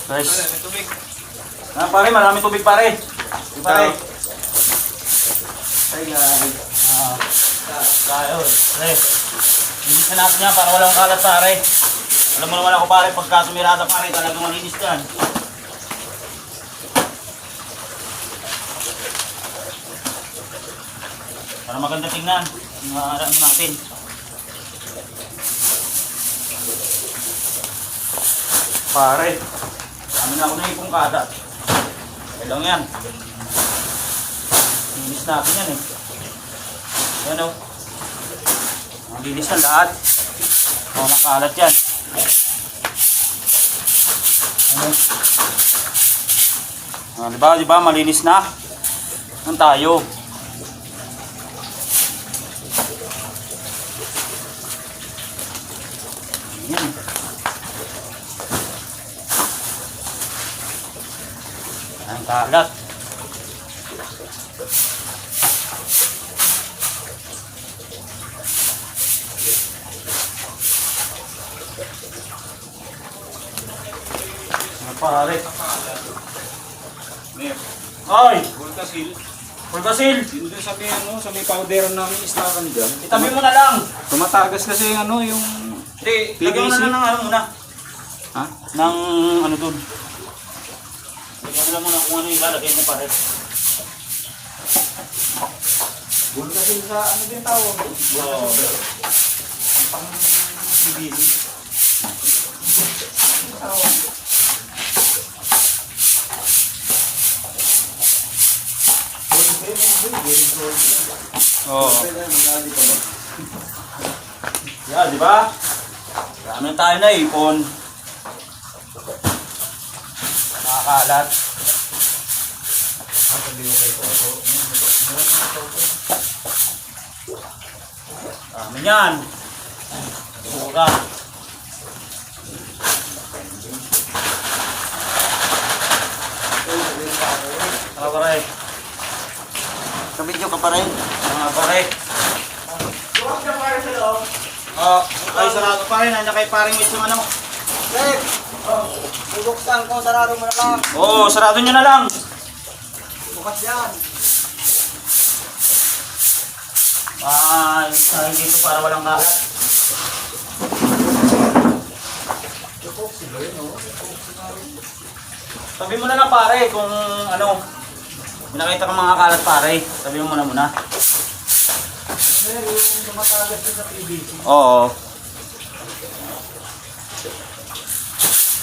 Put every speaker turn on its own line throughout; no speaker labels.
Guys.
May tubig.
Ah, pare, maraming tubig pare. Pare. Ay, guys. Tayo. Pare. Linis na natin yan para walang kalat pare. Alam mo naman ako pare, pagka sumirada pare, talagang malinis yan. Para maganda tingnan. Ano natin. Pare. Kami na ako na ipong kadat. Kailang yan. Linis natin yan eh. Yan o. Ang linis na lahat. Walang kalat yan. Ano? Diba, malinis na. Yan tayo. Yan. Ang kalat. Pare. Ay!
Volcasil.
Pulgasil!
Yun din sa may ano, sa may powderan namin istakan dyan.
Itabi mo na lang!
Tumatagas kasi yung ano, yung
Hindi,
PVC.
lagyan mo na lang ng ano muna.
Ha?
Ng ano dun. Lagyan mo lang muna kung ano yung lalagay mo pare.
Volcasil sa ano din tawag?
Oo.
Pang PVC.
Oo. Yan, di ba? Dami tayo na ipon. Nakakalat. Dami yan. Pura. Mga pare.
Kabidyo ka pa rin.
Mga pare.
Huwag ka pa rin sa loob.
Ay, sarado pa rin. Nandiyan kay paring Mitch yung ano.
Rick! Bubuksan ko, sarado mo na lang.
Oo, sarado nyo na lang.
Bukas yan.
Sahin dito para walang kalat. Sabi mo na lang pare kung ano, nakita kang mga kalat pare. Sabi mo muna.
Pero yung tumatagas sa PVC.
Oo.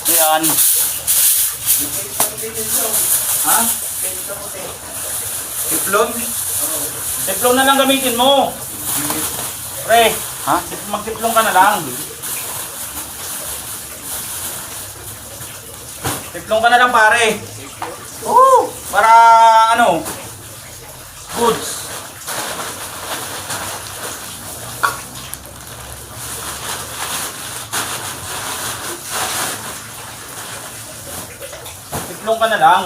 Ayan. Ha? Tiplon? Tiplon na lang gamitin mo. Pre,
Ha?
magtiplon ka na lang. Tiplon ka na lang pare. Oo. Para ano? Goods. Tiplon ka na lang.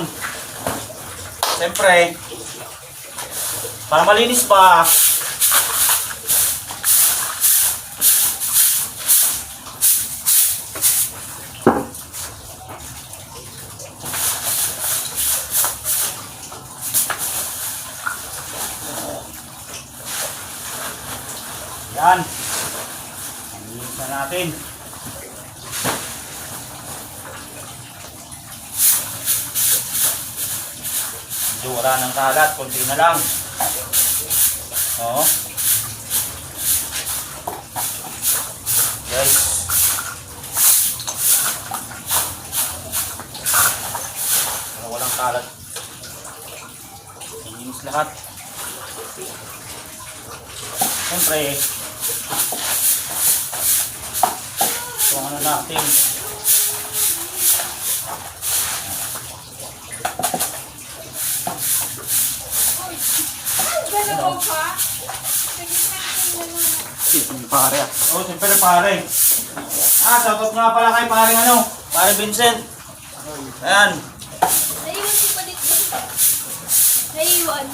Siyempre, para malinis pa. Yan. Malinis na natin. Medyo wala ng kalat, konti na lang. Oo. Guys. Para walang kalat. Malinis lahat. Siyempre, ito ano natin.
Pare ah.
Oh, siyempre pare. Shoutout nga pala kay paring ano, pare Vincent. Ayan.
Naiwan si Palit din. Naiwan.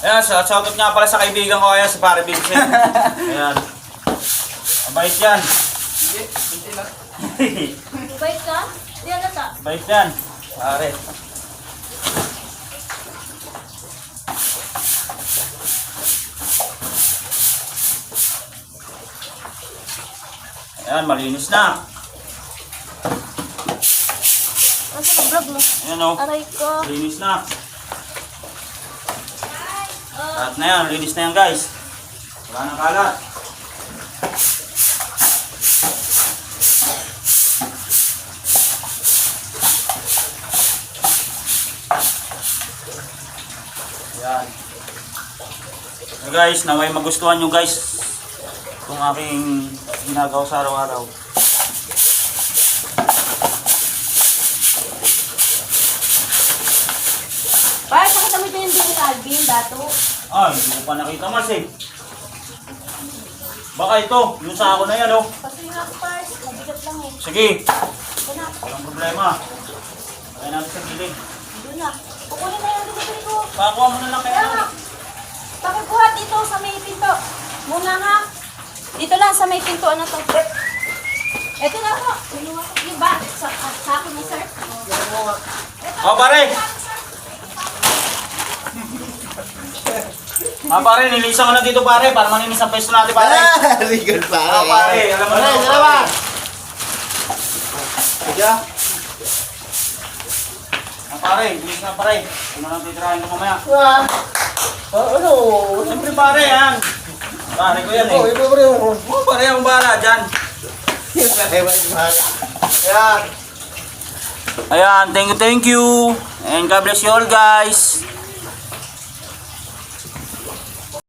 Ayan, shoutout nga pala sa kaibigan ko ayan, si Pare Vincent. Ayan. Mabait yan.
Hindi, hindi lang.
Bait ka? Di alata.
Mabait yan. Pare. Ayan, malinis na.
Nasa vlog mo?
Ayan o.
Aray ko.
Linis na. Lahat na yan. Linis na yan guys. Wala nang kalat. Ayan. So guys, naway magustuhan nyo guys itong aking ginagawa sa araw-araw.
Bakit nakita mo ito yung din ni Alvin, dato?
Ah, hindi ko pa nakita mas eh. Baka ito, yung sa ako na yan oh.
Kasi nga first, mabigat lang eh.
Sige,
Doon na.
walang problema. Kaya natin sa gilid.
Doon na. Kukunin na yung delivery ko.
Pakuha mo na lang
Kaya
kaya.
nga. Pakikuha dito sa may pinto. Muna nga. Dito lang sa may pinto. Ano to? Ito na ako. Kinuha ko yung bag. Sa akin ni sir.
Oh pare! Ah pare, nilisan ko na dito pare para maninis ang pesto natin pare.
Legal pare.
Ah pare, alam mo na.
Pare, salamat. Kaya?
Ah pare, bilis na pare. Ito na lang titirahin ko mamaya.
Ano?
Siyempre pare yan. Pare ko yan eh.
Oh, iba pare mo.
Oh pare, ang bahala dyan.
Ayan.
Ayan, thank you. And God bless you all guys.